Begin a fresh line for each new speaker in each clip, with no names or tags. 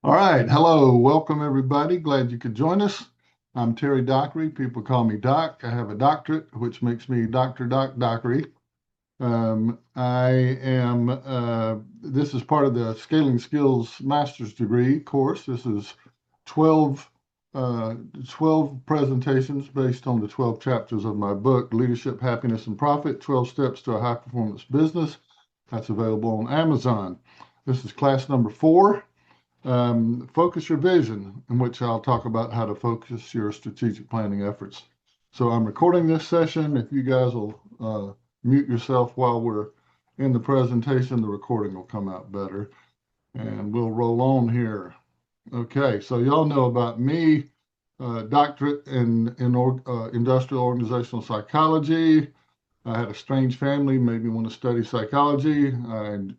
All right. Hello. Welcome, everybody. Glad you could join us. I'm Terry Dockery. People call me Doc. I have a doctorate, which makes me Dr. Doc Dockery. I am, this is part of the Scaling Skills Master's Degree course. This is 12, 12 presentations based on the 12 chapters of my book, Leadership, Happiness, and Profit, 12 Steps to a High Performance Business. That's available on Amazon. This is class number 4. Focus your vision, in which I'll talk about how to focus your strategic planning efforts. So I'm recording this session. If you guys will mute yourself while we're in the presentation, the recording will come out better. And we'll roll on here. Okay, so y'all know about me, doctorate in industrial organizational psychology. I had a strange family, made me want to study psychology.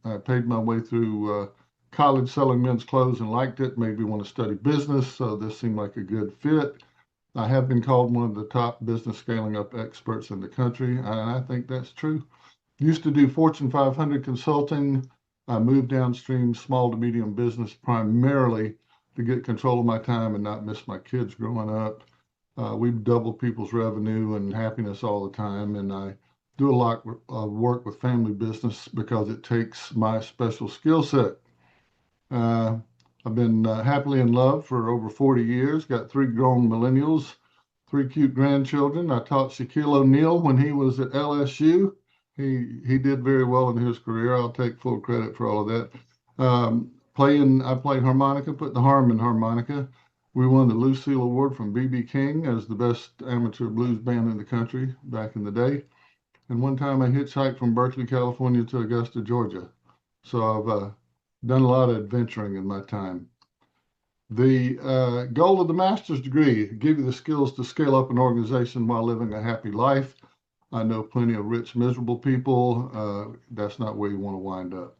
I paid my way through college selling men's clothes and liked it, made me want to study business, so this seemed like a good fit. I have been called one of the top business scaling up experts in the country, and I think that's true. Used to do Fortune 500 consulting. I moved downstream, small to medium business, primarily to get control of my time and not miss my kids growing up. We've doubled people's revenue and happiness all the time, and I do a lot of work with family business because it takes my special skill set. I've been happily in love for over 40 years, got 3 grown millennials, 3 cute grandchildren. I taught Shaquille O'Neal when he was at LSU. He did very well in his career. I'll take full credit for all of that. I played harmonica, put the harm in harmonica. We won the Lucille Award from B.B. King as the best amateur blues band in the country back in the day. And one time I hitchhiked from Berkeley, California to Augusta, Georgia. So I've done a lot of adventuring in my time. The goal of the master's degree, give you the skills to scale up an organization while living a happy life. I know plenty of rich, miserable people. That's not where you want to wind up.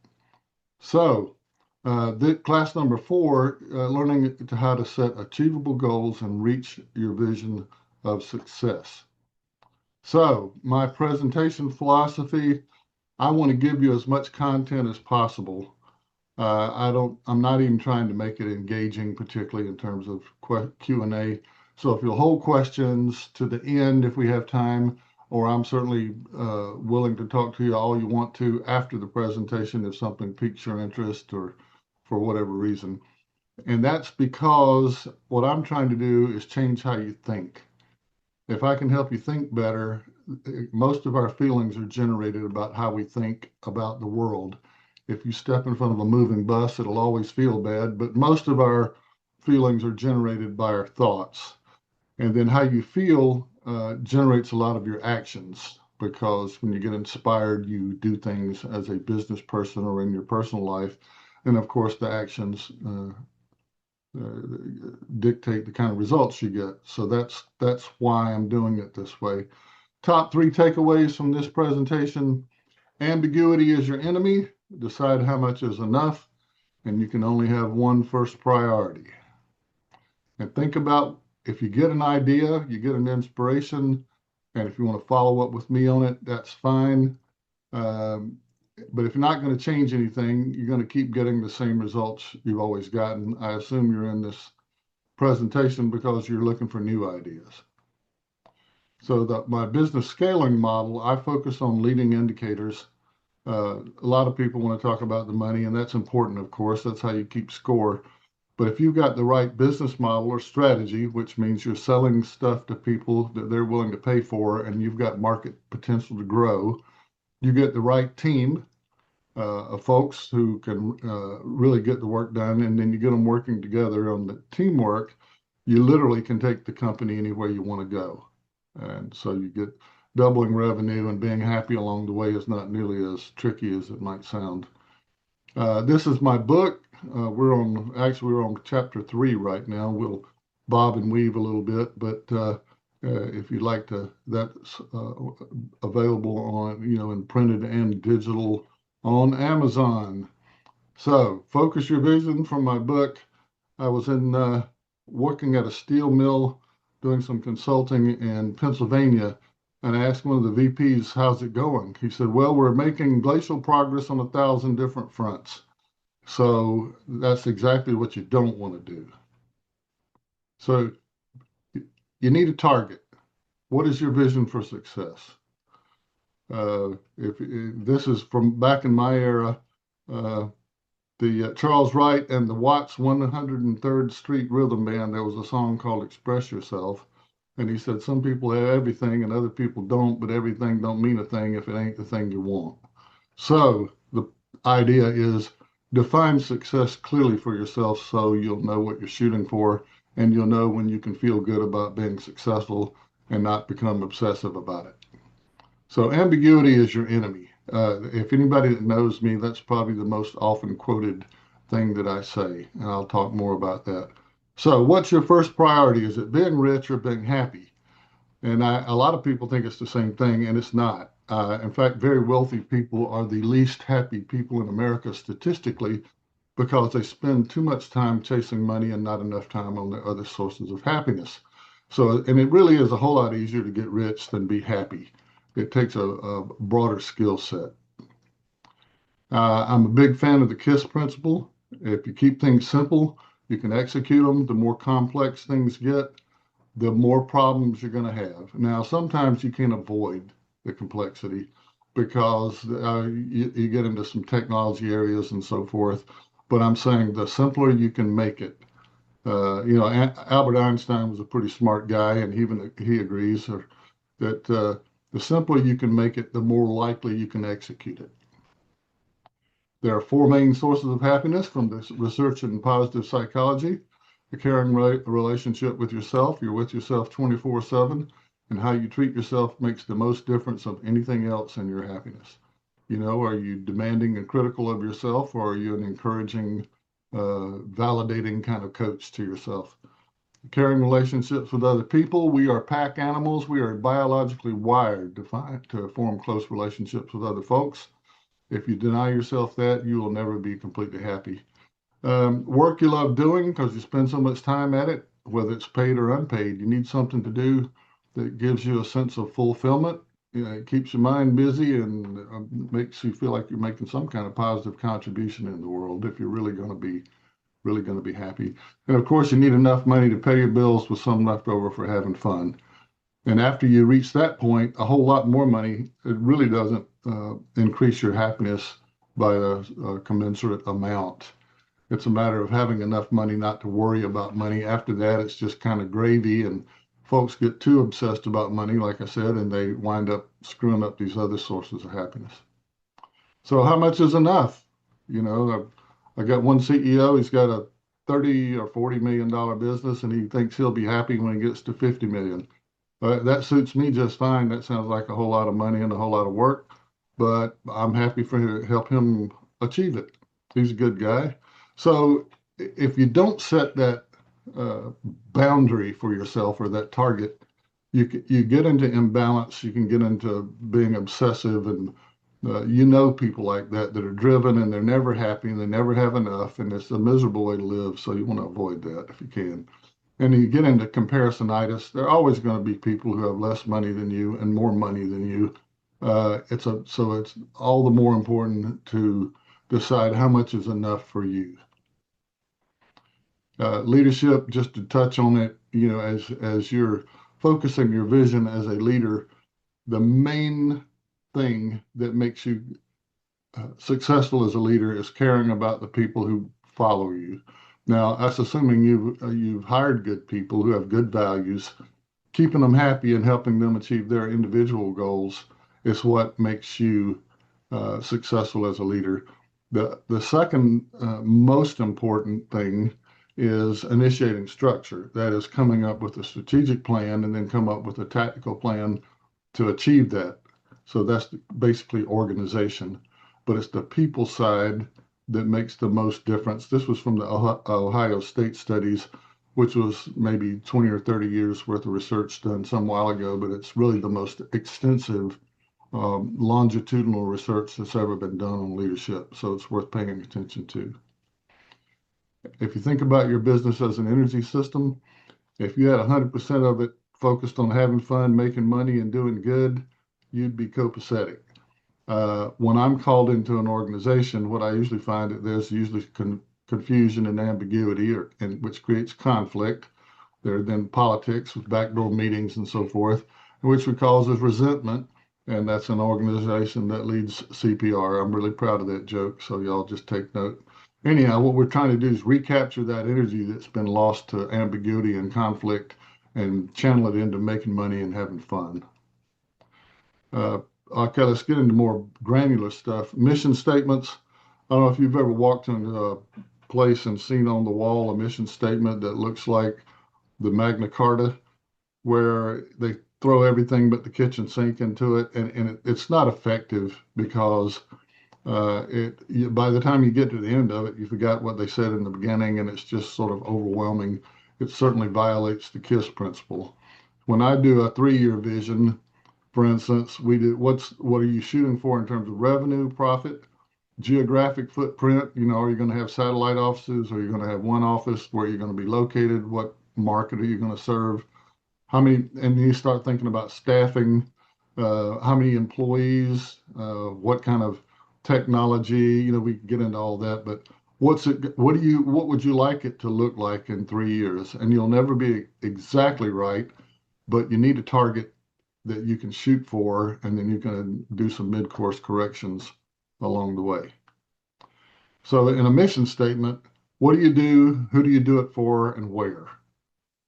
So, class number 4, learning how to set achievable goals and reach your vision of success. So, my presentation philosophy, I want to give you as much content as possible. I'm not even trying to make it engaging, particularly in terms of Q&A. So if you'll hold questions to the end, if we have time, or I'm certainly willing to talk to you all you want to after the presentation if something piques your interest or for whatever reason. And that's because what I'm trying to do is change how you think. If I can help you think better, most of our feelings are generated about how we think about the world. If you step in front of a moving bus, it'll always feel bad, but most of our feelings are generated by our thoughts. And then how you feel generates a lot of your actions, because when you get inspired, you do things as a business person or in your personal life. And of course, the actions dictate the kind of results you get. So that's why I'm doing it this way. Top 3 takeaways from this presentation: ambiguity is your enemy. Decide how much is enough, and you can only have one first priority. And think about, if you get an idea, you get an inspiration, and if you want to follow up with me on it, that's fine. But if you're not going to change anything, you're going to keep getting the same results you've always gotten. I assume you're in this presentation because you're looking for new ideas. So my business scaling model, I focus on leading indicators. A lot of people want to talk about the money, and that's important, of course. That's how you keep score. But if you've got the right business model or strategy, which means you're selling stuff to people that they're willing to pay for, and you've got market potential to grow, you get the right team of folks who can really get the work done, and then you get them working together on the teamwork, you literally can take the company anywhere you want to go. And so you get doubling revenue, and being happy along the way is not nearly as tricky as it might sound. This is my book. We're on chapter 3 right now. We'll bob and weave a little bit, but if you'd like to, that's available on, in printed and digital on Amazon. So, focus your vision from my book. I was working at a steel mill doing some consulting in Pennsylvania, and I asked one of the VPs, "How's it going?" He said, "Well, we're making glacial progress on 1,000 different fronts." So that's exactly what you don't want to do. So you need a target. What is your vision for success? If this is from back in my era, uh, the Charles Wright and the Watts 103rd Street Rhythm Band, there was a song called Express Yourself. And he said, some people have everything and other people don't, but everything don't mean a thing if it ain't the thing you want. So the idea is define success clearly for yourself so you'll know what you're shooting for and you'll know when you can feel good about being successful and not become obsessive about it. So ambiguity is your enemy. If anybody that knows me, that's probably the most often quoted thing that I say, and I'll talk more about that. So, what's your first priority? Is it being rich or being happy? And a lot of people think it's the same thing, and it's not. In fact, very wealthy people are the least happy people in America statistically because they spend too much time chasing money and not enough time on the other sources of happiness. So, and it really is a whole lot easier to get rich than be happy. It takes a broader skill set. I'm a big fan of the KISS principle. If you keep things simple, you can execute them. The more complex things get, the more problems you're going to have. Now, sometimes you can avoid the complexity because you get into some technology areas and so forth. But I'm saying the simpler you can make it. Albert Einstein was a pretty smart guy, and even he agrees that the simpler you can make it, the more likely you can execute it. There are four main sources of happiness from the research in positive psychology: a caring relationship with yourself, you're with yourself 24/7, and how you treat yourself makes the most difference of anything else in your happiness. Are you demanding and critical of yourself, or are you an encouraging, validating kind of coach to yourself? Caring relationships with other people. We are pack animals. We are biologically wired to form close relationships with other folks. If you deny yourself that, you will never be completely happy. Work you love doing because you spend so much time at it, whether it's paid or unpaid. You need something to do that gives you a sense of fulfillment. It keeps your mind busy and makes you feel like you're making some kind of positive contribution in the world if you're really going to be happy. And of course, you need enough money to pay your bills with some left over for having fun. And after you reach that point, a whole lot more money, it really doesn't increase your happiness by a commensurate amount. It's a matter of having enough money not to worry about money. After that, it's just kind of gravy, and folks get too obsessed about money, like I said, and they wind up screwing up these other sources of happiness. So, how much is enough? I got one CEO, he's got a 30 or $40 million business, and he thinks he'll be happy when he gets to 50 million. That suits me just fine. That sounds like a whole lot of money and a whole lot of work, but I'm happy for him to help him achieve it. He's a good guy. So if you don't set that uh, boundary for yourself or that target, you get into imbalance. You can get into being obsessive, and people like that are driven and they're never happy and they never have enough, and it's a miserable way to live. So you want to avoid that if you can. And you get into comparisonitis, there are always going to be people who have less money than you and more money than you. So it's all the more important to decide how much is enough for you. Leadership, just to touch on it, as you're focusing your vision as a leader, the main thing that makes you successful as a leader is caring about the people who follow you. Now, that's assuming you've hired good people who have good values. Keeping them happy and helping them achieve their individual goals is what makes you successful as a leader. The second most important thing is initiating structure. That is coming up with a strategic plan and then come up with a tactical plan to achieve that. So that's basically organization, but it's the people side that makes the most difference. This was from the Ohio State studies, which was maybe 20 or 30 years worth of research done some while ago, but it's really the most extensive longitudinal research that's ever been done on leadership. So it's worth paying attention to. If you think about your business as an energy system, if you had 100% of it focused on having fun, making money, and doing good, you'd be copacetic. When I'm called into an organization, what I usually find that there's usually confusion and ambiguity, which creates conflict. There are then politics with backdoor meetings and so forth, which causes resentment. And that's an organization that leads CPR. I'm really proud of that joke, so y'all just take note. Anyhow, what we're trying to do is recapture that energy that's been lost to ambiguity and conflict and channel it into making money and having fun. Okay, let's get into more granular stuff. Mission statements. I don't know if you've ever walked into a place and seen on the wall a mission statement that looks like the Magna Carta, where they throw everything but the kitchen sink into it, and it's not effective because by the time you get to the end of it, you forgot what they said in the beginning, and it's just sort of overwhelming. It certainly violates the KISS principle. When I do a 3-year vision, for instance, we do what are you shooting for in terms of revenue, profit, geographic footprint? Are you going to have satellite offices? Or are you going to have one office? Where you're going to be located? What market are you going to serve? How many? And you start thinking about staffing. How many employees? What kind of technology? We can get into all that, but what would you like it to look like in 3 years? And you'll never be exactly right, but you need a target that you can shoot for, and then you can do some mid-course corrections along the way. So in a mission statement, what do you do? Who do you do it for, and where?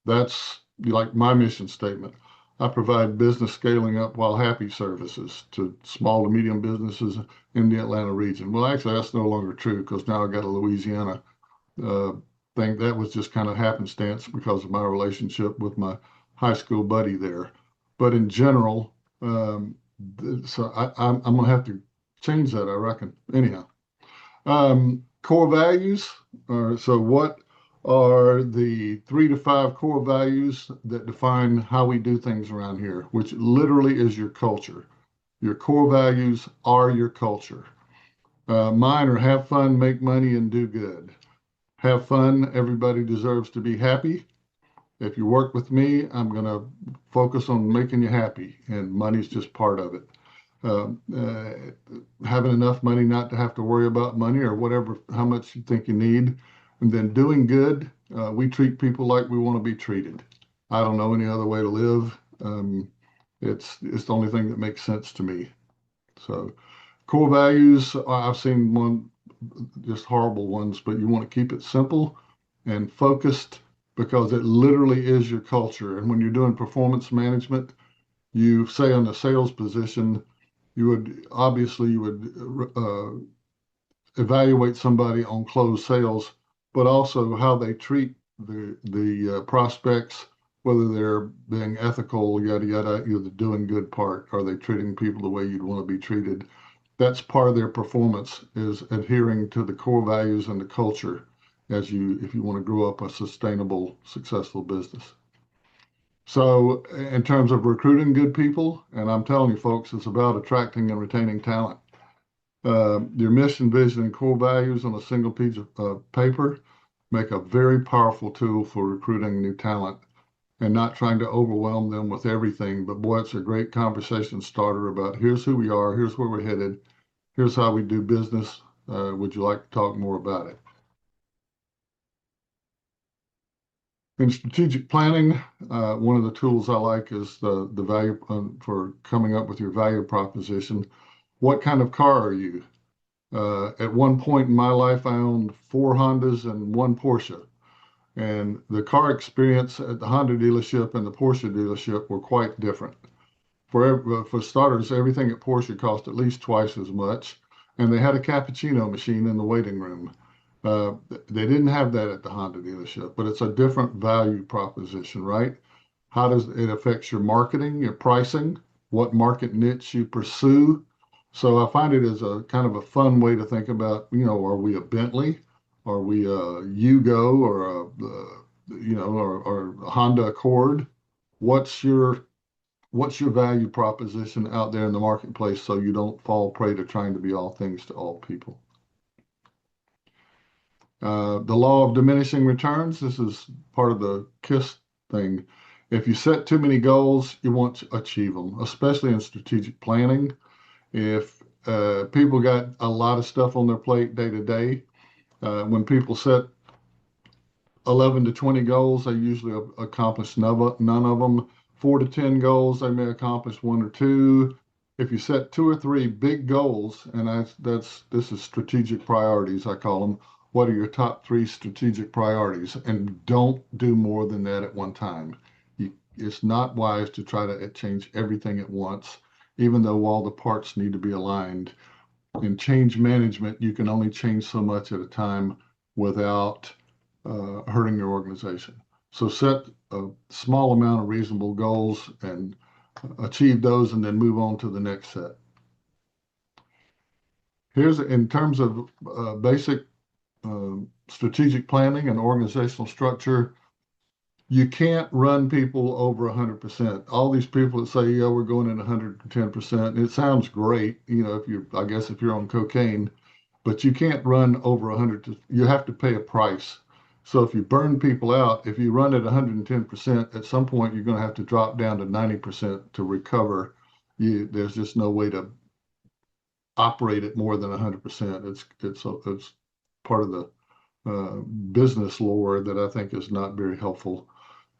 That's like my mission statement. I provide business scaling up while happy services to small to medium businesses in the Atlanta region. Well, actually, that's no longer true because now I got a Louisiana uh, thing. That was just kind of happenstance because of my relationship with my high school buddy there. But in general, so I'm going to have to change that, I reckon. Anyhow, core values. So what are the 3 to 5 core values that define how we do things around here, which literally is your culture. Your core values are your culture. Mine are have fun, make money, and do good. Have fun. Everybody deserves to be happy. If you work with me, I'm going to focus on making you happy, and money's just part of it. Having enough money not to have to worry about money or whatever, how much you think you need. And then doing good. We treat people like we want to be treated. I don't know any other way to live. It's the only thing that makes sense to me. So core values, I've seen one, just horrible ones, but you want to keep it simple and focused because it literally is your culture. And when you're doing performance management, you say on the sales position, you would evaluate somebody on closed sales, but also how they treat the prospects, whether they're being ethical, yada yada, the doing good part. Are they treating people the way you'd want to be treated? That's part of their performance, is adhering to the core values and the culture if you want to grow up a sustainable, successful business. So in terms of recruiting good people, and I'm telling you folks, it's about attracting and retaining talent. Your mission, vision, and core values on a single piece of paper make a very powerful tool for recruiting new talent and not trying to overwhelm them with everything. But boy, it's a great conversation starter about here's who we are, here's where we're headed, here's how we do business. Would you like to talk more about it? In strategic planning, one of the tools I like is the value for coming up with your value proposition. What kind of car are you? At one point in my life, I owned 4 Hondas and 1 Porsche. And the car experience at the Honda dealership and the Porsche dealership were quite different. For starters, everything at Porsche cost at least twice as much, and they had a cappuccino machine in the waiting room. They didn't have that at the Honda dealership, but it's a different value proposition, right? How does it affect your marketing, your pricing, what market niche you pursue? So I find it as a kind of a fun way to think about, are we a Bentley? Are we a Yugo or or a Honda Accord? What's your value proposition out there in the marketplace so you don't fall prey to trying to be all things to all people? The law of diminishing returns. This is part of the KISS thing. If you set too many goals, you won't achieve them, especially in strategic planning. If people got a lot of stuff on their plate day to day. When people set 11 to 20 goals, they usually accomplish none of them. 4 to 10 goals, they may accomplish one or two. If you set two or three big goals, and this is strategic priorities, I call them. What are your top three strategic priorities? And don't do more than that at one time. It's not wise to try to change everything at once, even though all the parts need to be aligned. In change management, you can only change so much at a time without hurting your organization. So set a small amount of reasonable goals and achieve those and then move on to the next set. Here's in terms of basic strategic planning and organizational structure, you can't run people over 100%. All these people that say, yeah, we're going in 110%, it sounds great, I guess if you're on cocaine, but you can't run over 100. You have to pay a price. So if you burn people out, if you run at 110%, at some point you're going to have to drop down to 90% to recover. There's just no way to operate at more than 100%. It's part of the business lore that I think is not very helpful.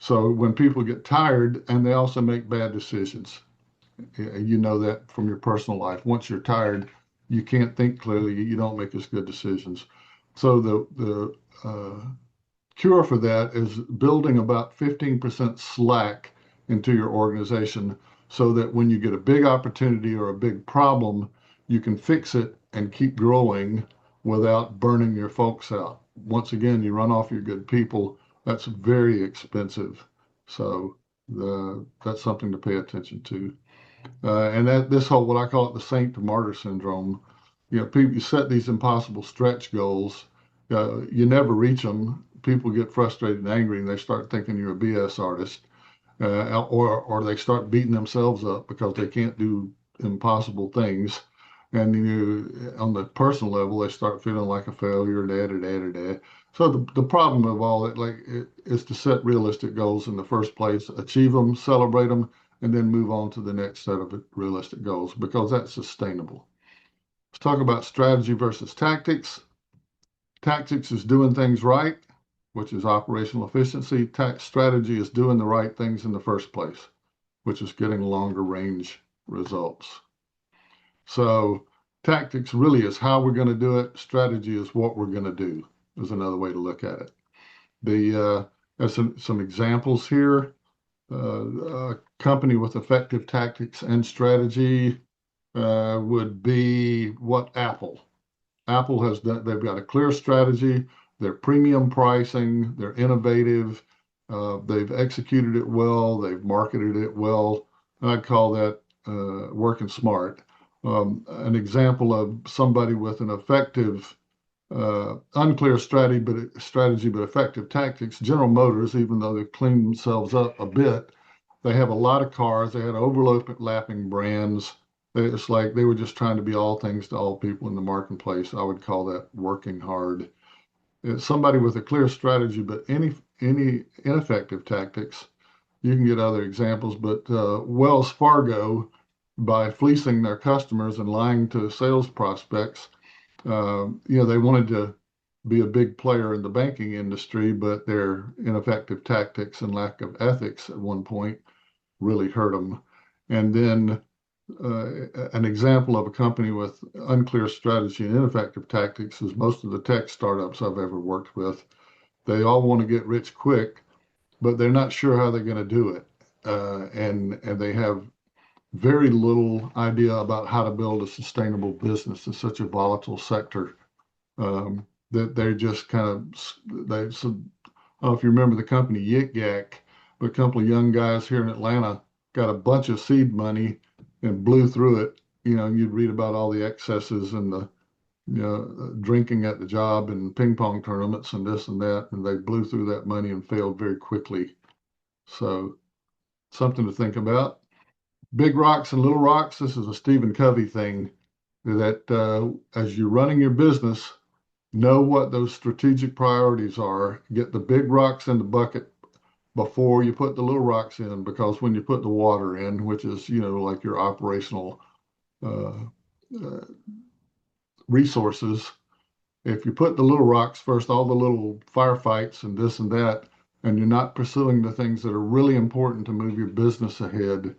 So when people get tired, and they also make bad decisions, you know that from your personal life. Once you're tired, you can't think clearly. You don't make as good decisions. So the cure for that is building about 15% slack into your organization so that when you get a big opportunity or a big problem, you can fix it and keep growing without burning your folks out. Once again, you run off your good people, that's very expensive. So that's something to pay attention to. And that this whole, what I call it, the saint to martyr syndrome. People, you set these impossible stretch goals, you never reach them. People get frustrated and angry, and they start thinking you're a BS artist, or they start beating themselves up because they can't do impossible things. And on the personal level, they start feeling like a failure, da. So the problem of all that, is to set realistic goals in the first place, achieve them, celebrate them, and then move on to the next set of realistic goals because that's sustainable. Let's talk about strategy versus tactics. Tactics is doing things right, which is operational efficiency. Strategy is doing the right things in the first place, which is getting longer range results. So tactics really is how we're going to do it. Strategy is what we're going to do, is another way to look at it. There's some examples here. A company with effective tactics and strategy would be what Apple. Apple has done, they've got a clear strategy, they're premium pricing, they're innovative, they've executed it well, they've marketed it well. I'd call that working smart. An example of somebody with an effective, unclear strategy, but effective tactics. General Motors, even though they've cleaned themselves up a bit, they have a lot of cars. They had overlapping brands. It's like they were just trying to be all things to all people in the marketplace. I would call that working hard. It's somebody with a clear strategy, but any ineffective tactics. You can get other examples, but Wells Fargo, by fleecing their customers and lying to sales prospects, they wanted to be a big player in the banking industry, but their ineffective tactics and lack of ethics at one point really hurt them. And then an example of a company with unclear strategy and ineffective tactics is most of the tech startups I've ever worked with. They all want to get rich quick, but they're not sure how they're going to do it. And they have very little idea about how to build a sustainable business in such a volatile sector, that they're just kind of, I don't know if you remember the company Yik Yak, but a couple of young guys here in Atlanta got a bunch of seed money and blew through it. You'd read about all the excesses and the drinking at the job and ping pong tournaments and this and that, and they blew through that money and failed very quickly. So something to think about. Big rocks and little rocks. This is a Stephen Covey thing that as you're running your business, know what those strategic priorities are. Get the big rocks in the bucket before you put the little rocks in, because when you put the water in, which is, like your operational uh, resources, if you put the little rocks first, all the little firefights and this and that, and you're not pursuing the things that are really important to move your business ahead,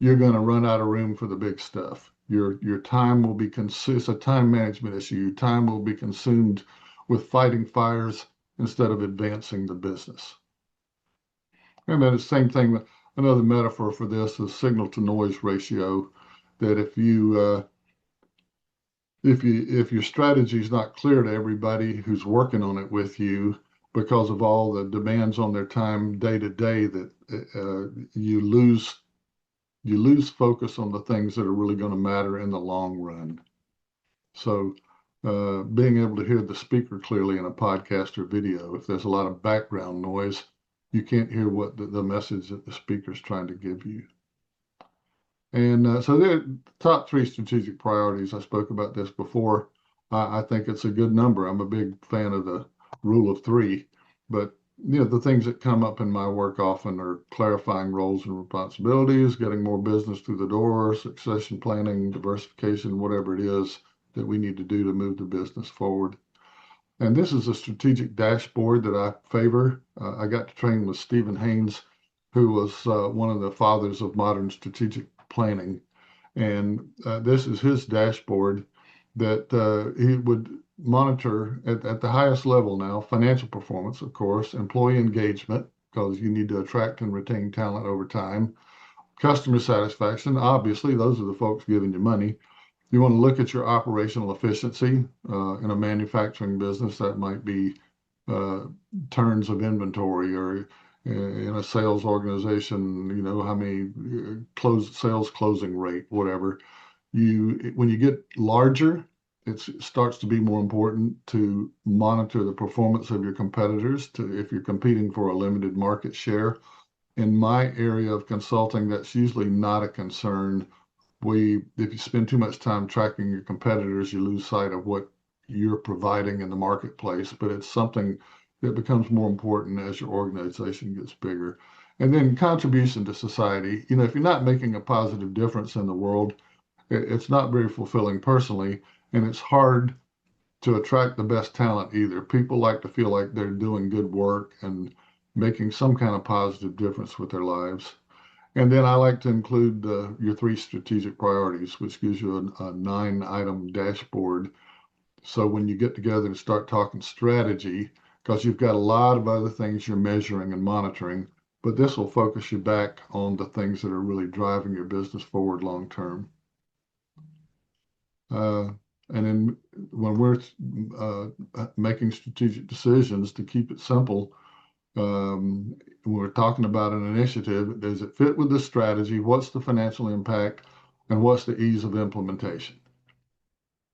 you're going to run out of room for the big stuff. Your time will be consumed. It's a time management issue. Your time will be consumed with fighting fires instead of advancing the business. And then the same thing. Another metaphor for this is signal to noise ratio. That if your strategy is not clear to everybody who's working on it with you because of all the demands on their time day to day, that you lose focus on the things that are really going to matter in the long run. So being able to hear the speaker clearly in a podcast or video, if there's a lot of background noise, you can't hear what the message that the speaker is trying to give you. And so the top three strategic priorities, I spoke about this before. I think it's a good number. I'm a big fan of the rule of three, but the things that come up in my work often are clarifying roles and responsibilities, getting more business through the door, succession planning, diversification, whatever it is that we need to do to move the business forward. And this is a strategic dashboard that I favor. I got to train with Stephen Haynes, who was one of the fathers of modern strategic planning. And this is his dashboard that he would monitor at the highest level now: financial performance, of course, employee engagement, because you need to attract and retain talent over time, customer satisfaction. Obviously, those are the folks giving you money. You want to look at your operational efficiency in a manufacturing business. That might be uh, turns of inventory, or in a sales organization, how many sales closing rate, whatever. When you get larger, it starts to be more important to monitor the performance of your competitors, if you're competing for a limited market share. In my area of consulting, that's usually not a concern. If you spend too much time tracking your competitors, you lose sight of what you're providing in the marketplace. But it's something that becomes more important as your organization gets bigger. And then contribution to society. If you're not making a positive difference in the world, it's not very fulfilling personally, and it's hard to attract the best talent either. People like to feel like they're doing good work and making some kind of positive difference with their lives. And then I like to include your three strategic priorities, which gives you a 9-item dashboard. So when you get together and start talking strategy, because you've got a lot of other things you're measuring and monitoring, but this will focus you back on the things that are really driving your business forward long term. Uh, and then when we're making strategic decisions, to keep it simple, when we're talking about an initiative, does it fit with the strategy? What's the financial impact? And what's the ease of implementation?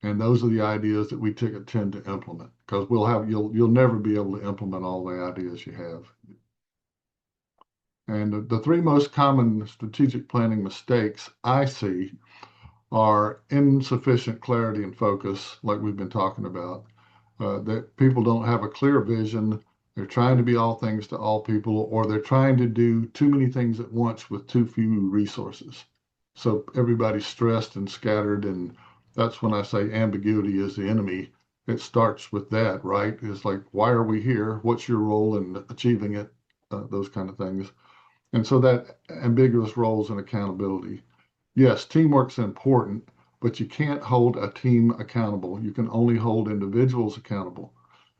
And those are the ideas that we tend to implement, because you'll never be able to implement all the ideas you have. And the three most common strategic planning mistakes I see are insufficient clarity and focus, like we've been talking about. That people don't have a clear vision. They're trying to be all things to all people, or they're trying to do too many things at once with too few resources. So everybody's stressed and scattered, and that's when I say ambiguity is the enemy. It starts with that, right? It's like, why are we here? What's your role in achieving it? Those kind of things. And so that ambiguous roles and accountability. Yes, teamwork's important, but you can't hold a team accountable. You can only hold individuals accountable.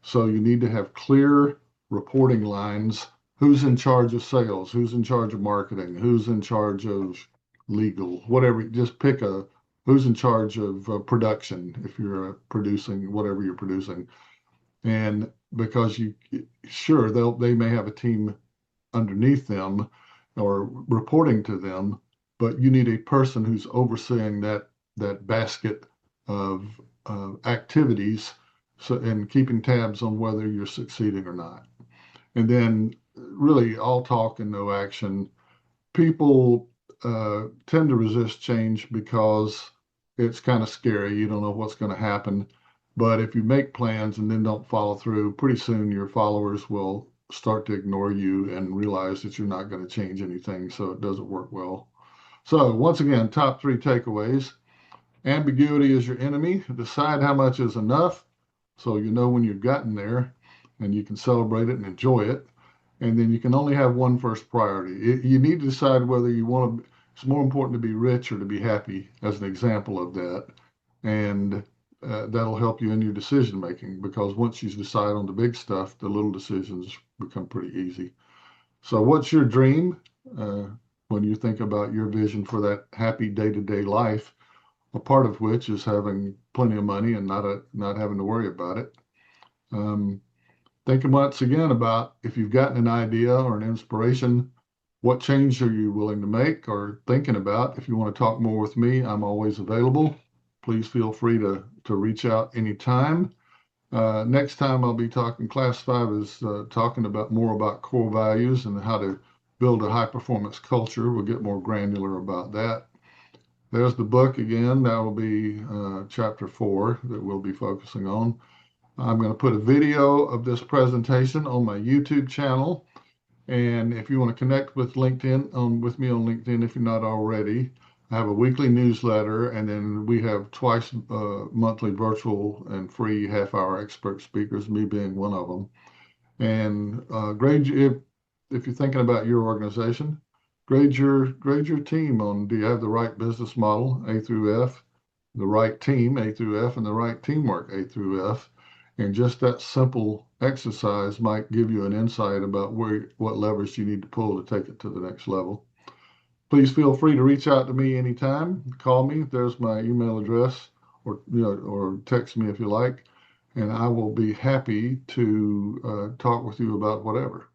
So you need to have clear reporting lines. Who's in charge of sales? Who's in charge of marketing? Who's in charge of legal? Whatever. Just pick who's in charge of production if you're producing whatever you're producing. And because sure, they may have a team underneath them or reporting to them, but you need a person who's overseeing that basket of activities, and keeping tabs on whether you're succeeding or not. And then really all talk and no action. People tend to resist change because it's kind of scary. You don't know what's going to happen. But if you make plans and then don't follow through, pretty soon your followers will start to ignore you and realize that you're not going to change anything. So it doesn't work well. So once again, top three takeaways. Ambiguity is your enemy. Decide how much is enough so you know when you've gotten there and you can celebrate it and enjoy it. And then you can only have one first priority. You need to decide whether you want to, it's more important to be rich or to be happy, as an example of that. And that'll help you in your decision making because once you decide on the big stuff, the little decisions become pretty easy. So, what's your dream uh, when you think about your vision for that happy day to day life? A part of which is having plenty of money and not having to worry about it. Um, Think once again about if you've gotten an idea or an inspiration, what change are you willing to make or thinking about? If you want to talk more with me, I'm always available. Please feel free to reach out anytime. Next time I'll be talking, class 5 is talking about more about core values and how to build a high performance culture. We'll get more granular about that. There's the book again. That will be chapter 4 that we'll be focusing on. I'm going to put a video of this presentation on my YouTube channel. And if you want to connect with with me on LinkedIn, if you're not already, I have a weekly newsletter, and then we have twice monthly virtual and free half-hour expert speakers, me being one of them. And grade if you're thinking about your organization, grade your team on do you have the right business model A through F, the right team A through F, and the right teamwork A through F. And just that simple exercise might give you an insight about what levers you need to pull to take it to the next level. Please feel free to reach out to me anytime. Call me. There's my email address, or text me if you like, and I will be happy to talk with you about whatever.